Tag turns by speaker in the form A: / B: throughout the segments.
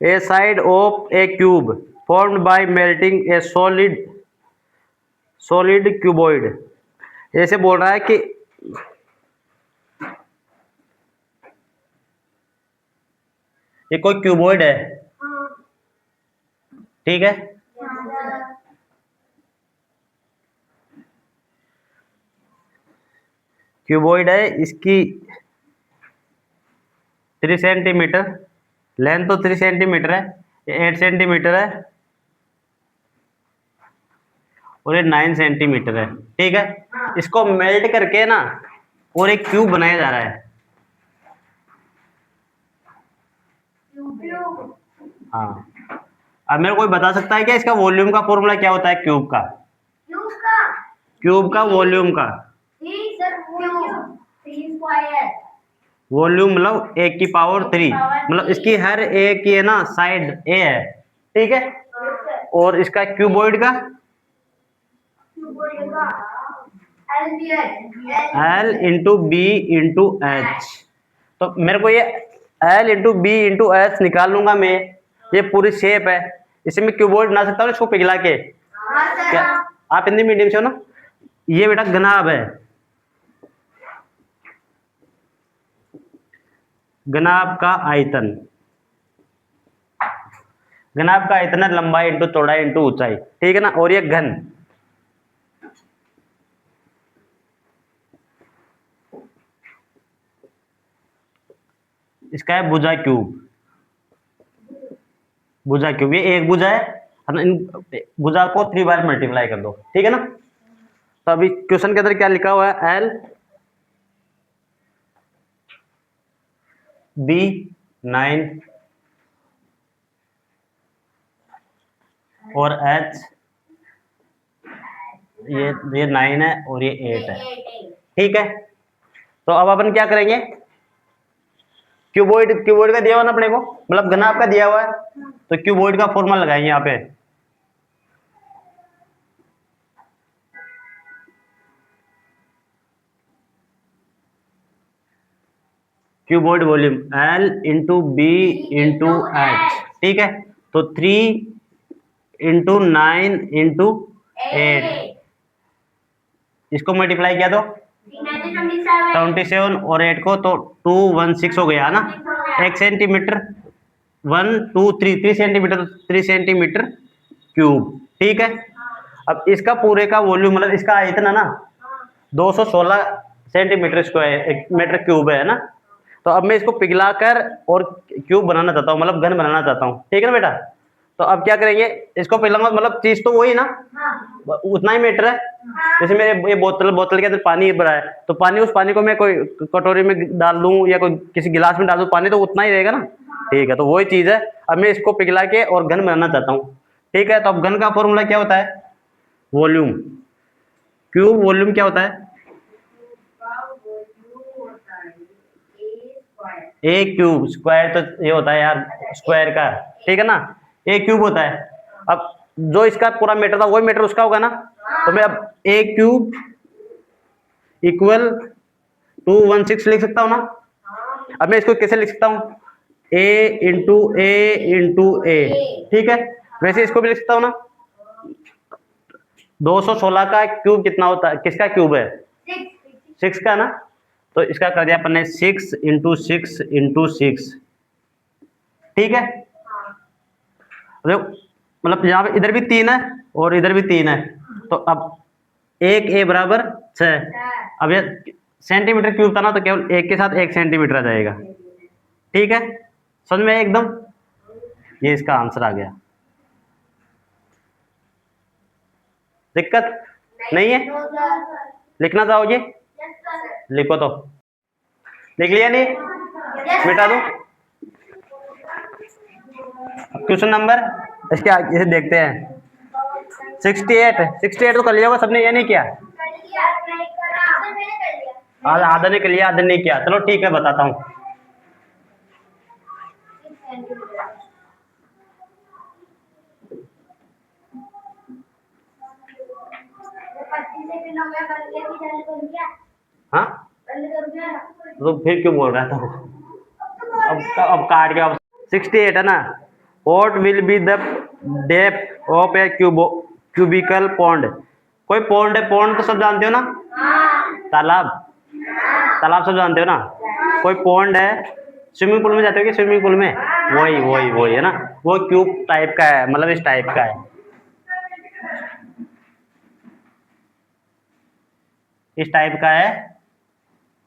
A: A side of A cube formed by melting A solid cuboid. ऐसे बोल रहा है कि ये कोई क्यूबॉइड है, ठीक है। क्यूबॉइड है, इसकी 3 सेंटीमीटर लेंथ, तो 3 सेंटीमीटर है, ये 8 सेंटीमीटर है और ये 9 सेंटीमीटर है, ठीक है। इसको मेल्ट करके ना और एक क्यूब बनाया जा रहा है। हाँ, अब मेरे को कोई बता सकता है क्या इसका वॉल्यूम का फॉर्मूला क्या होता है क्यूब का? क्यूब का वॉल्यूम का वॉल्यूम मतलब ए की पावर 3, मतलब इसकी हर ए की है ना साइड ए है, ठीक है। और इसका क्यूबॉइड का L into B into H. तो मेरे को ये L into B into H निकाल लूंगा मैं, ये पूरी शेप है, इसे मैं क्यूबॉइड बना सकता हूँ इसको पिघला के। क्या आप हिंदी मीडियम से हो ना? ये बेटा घनाभ है, घनाभ का आयतन, घनाभ का आयतन है लंबाई इंटू चौड़ाई इंटू ऊंचाई, ठीक है ना। और ये घन, इसका है भुजा क्यूब, भुजा क्यूब, ये एक भुजा है, इन भुजा को 3 बार मल्टीप्लाई कर दो, ठीक है ना। तो अभी क्वेश्चन के अंदर क्या लिखा हुआ है, एल बी 9 और एच ये 9 है और ये 8 है, ठीक है। तो अब अपन क्या करेंगे, क्यूबॉइड का दिया हुआ ना अपने को, मतलब घनाभ का दिया हुआ है, तो क्यूबॉइड का फॉर्मूला लगाएंगे यहाँ पे। Cuboid volume L into B into H, ठीक है। तो 3 इंटू 9 इंटू 8, इसको मल्टीप्लाई किया तो 27 और 8 को तो 216 हो गया ना। 1 सेंटीमीटर 1 2 3 3 सेंटीमीटर 3 सेंटीमीटर क्यूब, ठीक है। अब इसका पूरे का वॉल्यूम मतलब इसका आयतन है ना 216 सेंटीमीटर स्क्वायर, 1 मीटर क्यूब है ना। तो अब मैं इसको पिघलाकर और क्यूब बनाना चाहता हूँ, मतलब घन बनाना चाहता हूँ, ठीक है ना बेटा। तो अब क्या करेंगे, इसको पिघलाऊंगा, मतलब चीज तो वही ना, उतना ही मीटर है। जैसे मेरे ये बोतल के अंदर पानी भरा है, तो पानी, उस पानी को मैं कोई कटोरी में डाल दूं या कोई किसी गिलास में डाल दूं, पानी तो उतना ही रहेगा ना, ठीक है। तो वही चीज है, अब मैं इसको पिघला के और घन बनाना चाहता हूँ, ठीक है। तो अब घन का फॉर्मूला क्या होता है, वॉल्यूम, क्यूब वॉल्यूम क्या होता है, ए क्यूब, स्क्वायर तो ये होता है यार स्क्वायर का, ठीक है ना, ए क्यूब होता है। अब जो इसका पूरा मीटर था वही मीटर उसका होगा ना, तो मैं अब ए क्यूब इक्वल 216 लिख सकता हूँ ना। अब मैं इसको कैसे लिख सकता हूँ, ए इंटू ए, ठीक है। वैसे इसको भी लिख सकता हूँ ना, 216 का क्यूब कितना होता है, किसका क्यूब है, 6 का ना। तो इसका कर दिया अपन ने 6 इंटू 6 इंटू 6, ठीक है। मतलब यहाँ पे इधर भी 3 है और इधर भी 3 है, तो अब एक ए बराबर 6। अब ये सेंटीमीटर क्यूब था ना, तो केवल एक के साथ 1 सेंटीमीटर आ जाएगा, ठीक है। समझ में एकदम, ये इसका आंसर आ गया। दिक्कत नहीं है, लिखना चाहोगे, लिखो तो, लिख लिया नहीं, मिटा दो। क्वेश्चन नंबर इसके आगे इसे देखते हैं, 68 तो कर लिया होगा सबने, ये नहीं किया, आधा ने कर लिया, आधा नहीं किया, चलो ठीक है बताता हूँ। हाँ तो फिर क्यों बोल रहा था, अब काट के, अब 68 है ना, what will be the depth of a cubical pond. कोई पॉन्ड है, पॉन्ड तो सब जानते हो ना, तालाब, तालाब सब जानते हो ना। कोई पॉन्ड है, स्विमिंग पूल में जाते हो कि स्विमिंग पूल में, वही वही वही है ना, वो क्यूब टाइप का है, मतलब इस टाइप का है, इस टाइप का है।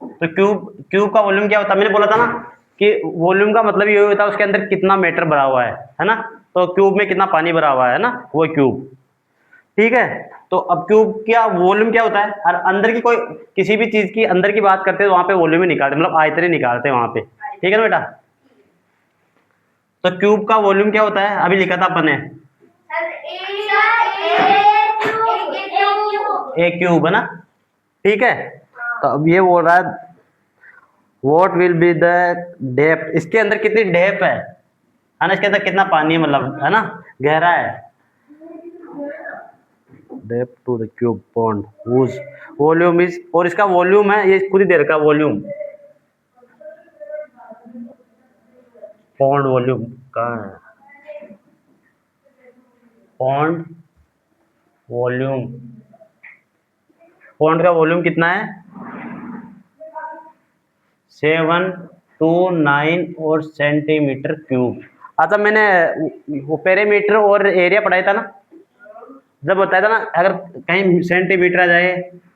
A: तो क्यूब, क्यूब का वॉल्यूम क्या होता है, मैंने बोला था ना कि वॉल्यूम का मतलब ये होता है उसके अंदर कितना मैटर भरा हुआ है ना। तो क्यूब में कितना पानी भरा हुआ है ना, वो क्यूब। ठीक है, तो अब क्यूब क्या वॉल्यूम क्या होता है, और अंदर की कोई किसी भी चीज की अंदर की बात करते हैं तो वहां पे वॉल्यूम ही निकालते, मतलब आयतन ही निकालते हैं वहां पे। ठीक है ना बेटा। तो क्यूब का वॉल्यूम क्या होता है, अभी लिखा था अपन ने, ए क्यूब है ना। ठीक है, तो अब ये बोल रहा है what will be the depth, इसके अंदर कितनी डेप्थ है ना, इसके अंदर कितना पानी है, मतलब है ना, गहरा है। Depth to the cube pond whose volume is, और इसका वॉल्यूम है ये खुद ही दे रखा वॉल्यूम, पॉन्ड वॉल्यूम कहाँ है, पॉन्ड वॉल्यूम, पॉन्ड का वॉल्यूम कितना है, 729 और सेंटीमीटर क्यूब। अच्छा मैंने वो पेरीमीटर और एरिया पढ़ाया था ना, जब बताया था ना, अगर कहीं सेंटीमीटर आ जाए,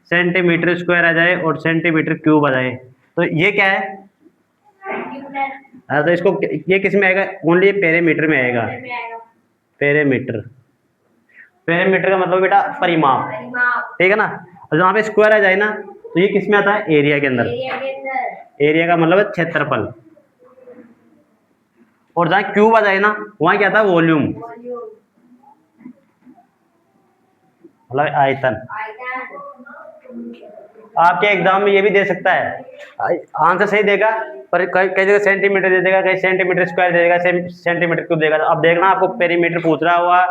A: सेंटीमीटर स्क्वायर आ जाए और सेंटीमीटर क्यूब आ जाए, तो ये क्या है। हाँ, तो इसको ये किस में आएगा, ओनली पेरीमीटर में आएगा, पेरीमीटर, पेरीमीटर का मतलब बेटा परिमाप, ठीक है ना। और जहाँ पे स्क्वायर आ जाए ना, तो ये किस में आता है, एरिया के अंदर, एरिया का मतलब है क्षेत्रफल। और जहाँ क्यूब आ जाए ना, वहां क्या आता है, वॉल्यूम, मतलब आयतन। आपके एग्जाम में ये भी दे सकता है, आंसर सही देगा, पर कई कई जगह सेंटीमीटर दे देगा, कई सेंटीमीटर स्क्वायर दे देगा, सेंटीमीटर क्यूब देगा। अब देखना आपको पेरीमीटर पूछ रहा हुआ,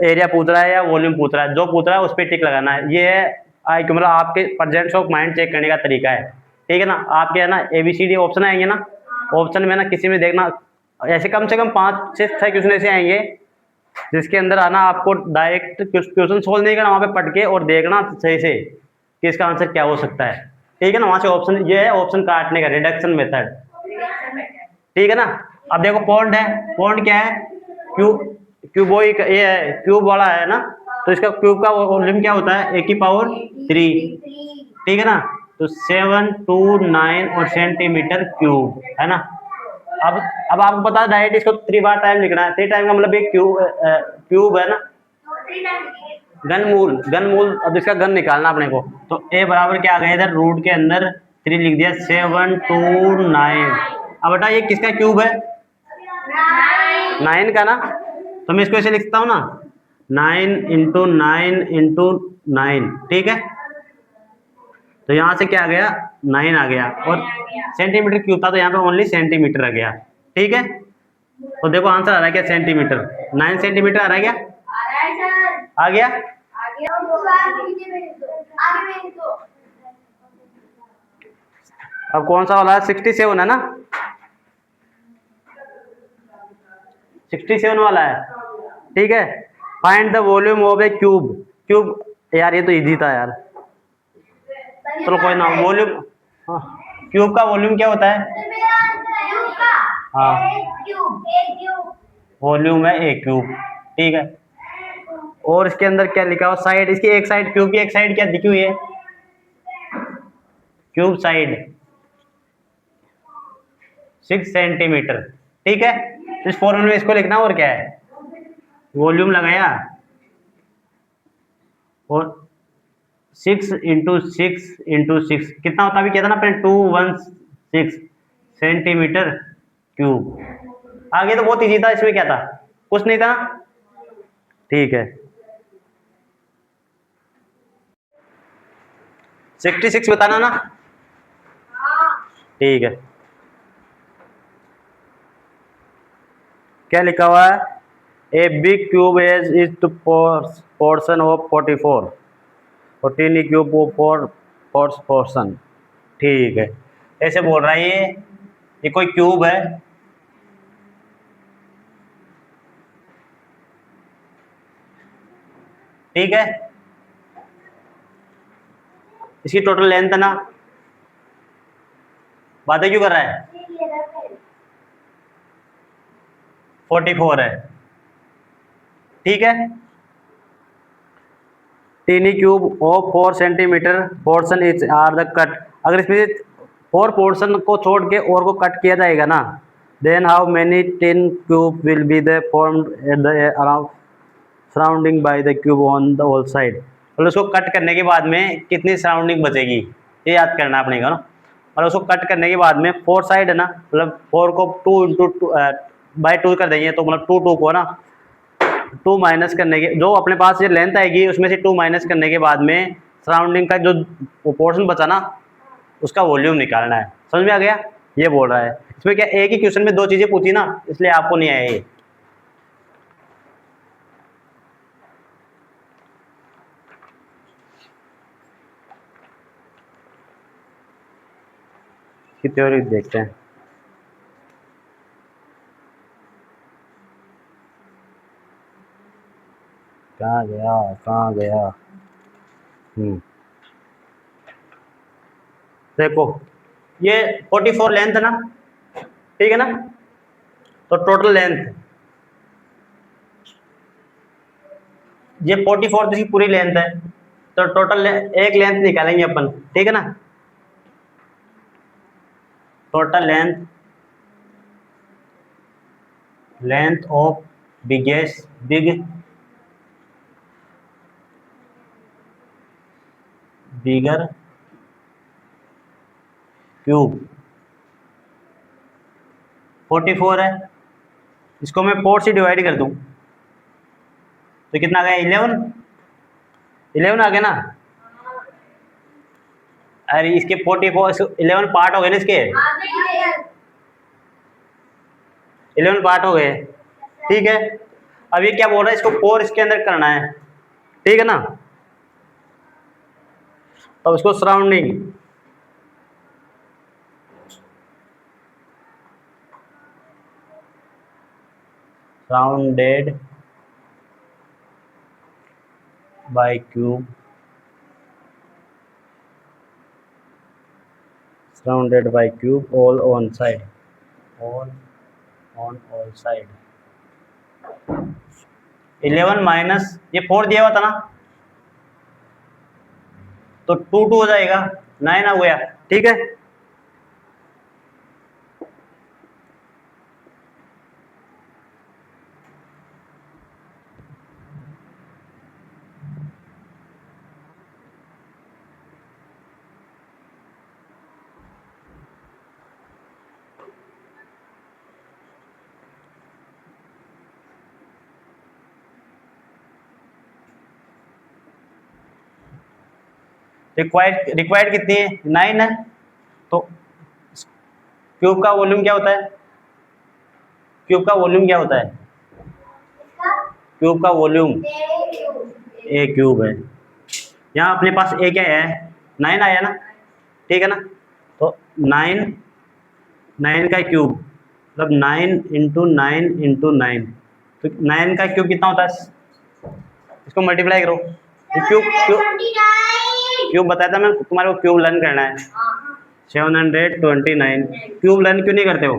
A: एरिया पूछ रहा है या वॉल्यूम पूछ रहा है, जो पूछ रहा है उस पर टिक लगाना है। ये है आई मतलब आपके प्रेजेंस ऑफ माइंड चेक करने का तरीका है। ठीक है ना, आपके है ना ABCD ऑप्शन आएंगे ना, ऑप्शन में ना किसी में देखना, ऐसे कम से कम 5 से 6 क्वेश्चन ऐसे आएंगे जिसके अंदर आना आपको डायरेक्ट क्वेश्चन सोल्व नहीं करना, वहां पे पढ़ के और देखना सही से कि इसका आंसर क्या हो सकता है। ठीक है ना, वहां से ऑप्शन ये है, ऑप्शन काटने का, रिडक्शन मेथड। ठीक है ना। अब देखो पॉन्ड है, पॉन्ड क्या है, क्यूब, क्यूबोइक ये है, क्यूब वाला है ना, तो इसका क्यूब का वॉल्यूम क्या होता है, 1 की पावर 3। ठीक है ना, तो 729 और सेंटीमीटर क्यूब है ना। अब आपको पता है डायरेक्ट इसको 3 बार टाइम लिखना है, 3 टाइम का मतलब एक क्यूब, क्यूब है ना, घनमूल, अब इसका घन निकालना अपने को, तो ए बराबर क्या आ गया इधर, रूट के अंदर 3 लिख दिया, 729। अब बेटा ये किसका क्यूब है, 9 का ना, तो मैं इसको ऐसे लिखता हूँ ना, 9 × 9 × 9। ठीक है, तो यहाँ से क्या आ गया, 9 आ गया, और सेंटीमीटर क्यूब था तो यहाँ पे ओनली सेंटीमीटर आ गया। ठीक है, तो देखो आंसर आ रहा है क्या, सेंटीमीटर, 9 सेंटीमीटर आ रहा है क्या, आ गया। अब कौन सा वाला है, 67 है ना, 67 वाला है। ठीक है, find the volume of A cube, cube, यार ये तो इजी था यार, चलो कोई ना, वॉल्यूम, हाँ, क्यूब का वॉल्यूम क्या होता है, हाँ, वॉल्यूम है ए क्यूब। ठीक है, और इसके अंदर क्या लिखा हुआ, साइड, इसकी एक साइड, क्यूब की एक साइड क्या लिखी हुई है, क्यूब साइड 6 सेंटीमीटर। ठीक है, तो इस फॉर्मूले में इसको लिखना, और क्या है, वॉल्यूम लगाया और 6 × 6 × 6 कितना होता है, अभी क्या था ना अपने, 216 सेंटीमीटर क्यूब। आगे तो बहुत इजी था, इसमें क्या था, कुछ नहीं था। ठीक है, 66 बताना ना। ठीक है, क्या लिखा हुआ है, a big cube edge is two portion of 44, 14 cube four portion. ठीक है, ऐसे बोल रहा है ये कोई क्यूब है, ठीक है, इसकी टोटल लेंथ है ना, बातें क्यों कर रहा है, 44 है, ठीक है। Tiny cube of 4 centimetre portion is are the cut, अगर इसमें 4 पोर्शन को छोड़ के और को कट किया जाएगा ना, then how many tin cube will be the formed at the around surrounding by the cube on the all side, मतलब उसको कट करने के बाद में कितनी सराउंडिंग बचेगी, ये याद करना अपने को ना। और उसको कट करने के बाद में 4 साइड है ना, मतलब 4 को 2 इंटू बाई 2 कर देंगे, तो मतलब 2 को ना 2 माइनस करने के, जो अपने पास ये लेंथ आएगी उसमें से 2 माइनस करने के बाद में सराउंडिंग का जो पोर्शन बचा ना, उसका वॉल्यूम निकालना है। समझ में आ गया, ये बोल रहा है। इसमें क्या एक ही क्वेश्चन में 2 चीजें पूछी ना, इसलिए आपको नहीं आया ये। की थ्योरी देखते हैं, कहाँ गया कहाँ गया। देखो ये 44 लेंथ है ना, ठीक है ना, तो टोटल लेंथ ये 44 इसकी पूरी लेंथ है, तो टोटल एक लेंथ निकालेंगे अपन, ठीक है ना। Total length of biggest bigger cube 44 है, इसको मैं 4 से डिवाइड कर दूं तो कितना आ गया, 11 आ गया ना। अरे इसके 44 11 पार्ट हो गए ना, इसके 11 पार्ट हो गए, ठीक है। अब ये क्या बोल रहा है, इसको 4 इसके अंदर करना है, ठीक है ना। तो इसको surrounding surrounded by cube, surrounded by cube all on side, all on all side। 11 minus ये 4 दिया हुआ था ना, तो 2 2 हो जाएगा, 9 आ गया, ठीक है। रिक्वायर्ड कितनी है, 9 है। तो क्यूब का वॉल्यूम क्या होता है, क्यूब का वॉल्यूम क्या होता है, क्यूब का वॉल्यूम ए क्यूब है। यहाँ अपने पास ए क्या है, 9 आया ना, ठीक है ना। तो 9 का क्यूब मतलब 9 इंटू 9 इंटू 9, तो 9 का क्यूब कितना होता है, इसको मल्टीप्लाई करो। क्यूब क्यूब क्यूब बताया था मैं तुम्हारे को, क्यूब लर्न करना है। 729 क्यूब लर्न क्यों नहीं करते हो,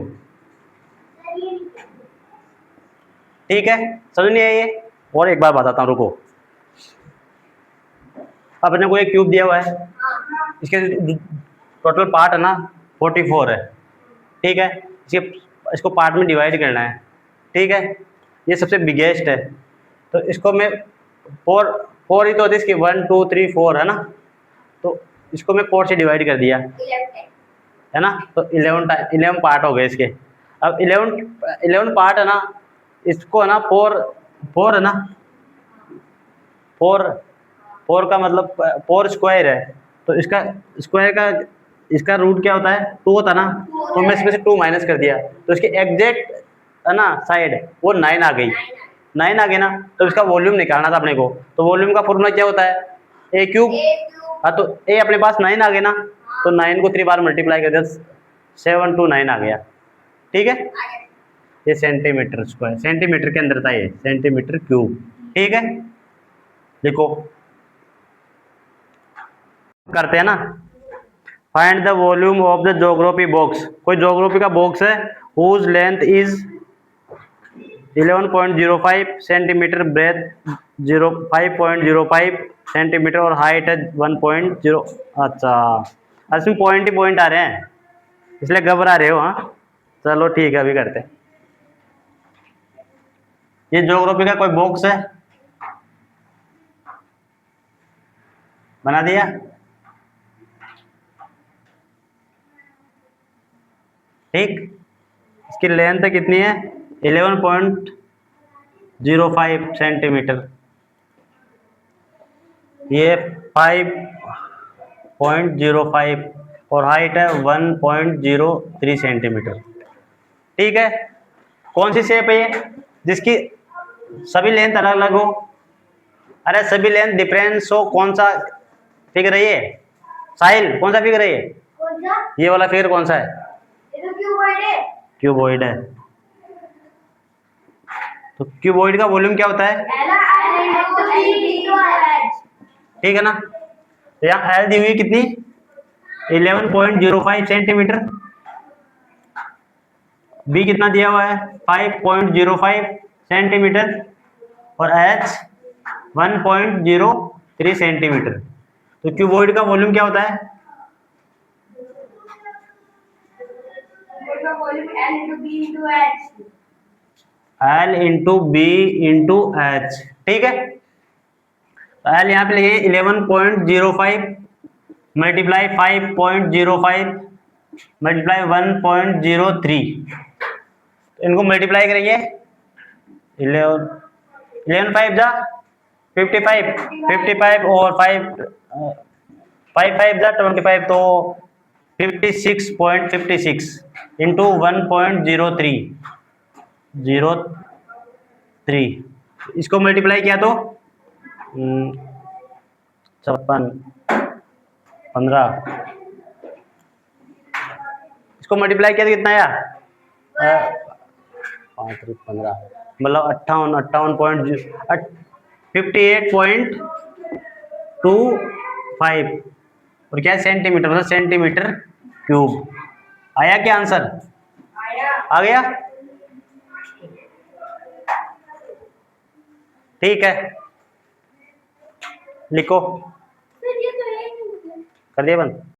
A: ठीक है, समझ नहीं आई ये। और एक बार बताता हूँ, रुको। अपने को एक क्यूब दिया हुआ है, इसके टोटल पार्ट है ना 44 है, ठीक है। इसको पार्ट में डिवाइड करना है, ठीक है। ये सबसे बिगेस्ट है, तो इसको मैं 4 ही तो होती है इसकी, 1 2 3 4 है ना, तो इसको मैं 4 से डिवाइड कर दिया, है ना। तो 11 पार्ट हो गए इसके। अब 11 पार्ट है ना, इसको है ना 4 है ना, 4 का मतलब 4 स्क्वायर है, तो इसका स्क्वायर का इसका रूट क्या होता है, 2 होता ना, तो मैं इसमें से 2 माइनस कर दिया, तो इसके एग्जैक्ट है ना साइड वो 9 आ गई, 9 आ गई ना। तो इसका वॉल्यूम निकालना था अपने को, तो वॉल्यूम का फॉर्मूला क्या होता है, ए क्यूब। हाँ, तो ए अपने पास 9 आ गए ना, तो 9 को 3 बार मल्टीप्लाई कर दिया, 729 आ गया, ठीक है। ये सेंटीमीटर स्क्वायर, सेंटीमीटर के अंदर था ये, सेंटीमीटर क्यूब, ठीक है। लिखो, करते हैं ना। Find the volume of the geography box. कोई ज्योग्राफी का बॉक्स है whose length is 11.05 centimetre, breadth 05.05 centimetre और हाइट है 1.0। अच्छा, इसमें पॉइंट ही पॉइंट आ रहे हैं इसलिए घबरा रहे हो। हाँ चलो ठीक है, अभी करते हैं। ये ज्योग्राफी का कोई बॉक्स है, बना दिया। ठीक, इसकी लेंथ कितनी है 11.05 सेंटीमीटर, ये 5.05 और हाइट है 1.03 सेंटीमीटर। ठीक है, कौन सी शेप है ये जिसकी सभी लेंथ अलग अलग हो? अरे सभी लेंथ डिफरेंस हो, कौन सा फिगर है ये? साहिल कौन सा फिगर है ये?
B: कौन सा?
A: ये वाला फिगर कौन सा है?
B: ये तो क्यूबॉइड है।
A: क्यूबॉइड है। तो क्यूबॉइड का वॉल्यूम क्या होता है? ठीक है ना, तो यहाँ एल दी हुई कितनी 11.05 सेंटीमीटर, बी कितना दिया हुआ है 5.05 सेंटीमीटर और एच 1.03 सेंटीमीटर। तो क्यूबॉइड का वॉल्यूम क्या होता है? L into B into H. ठीक है, तो एल यहाँ पे लिखिए 11.05 मल्टीप्लाई 5.05 मल्टीप्लाई 1.03। इनको मल्टीप्लाई करेंगे 11 5 जा 55, 55 और 5 5 जा 25, तो 56.56 इंटू 1.03। इसको मल्टीप्लाई किया तो 56 15, इसको मल्टीप्लाई किया तो कितना आया 5 15, मतलब 58.25 और क्या सेंटीमीटर, मतलब सेंटीमीटर क्यूब। आया क्या आंसर? आ गया। ठीक है, लिखो। कर दिया बंद।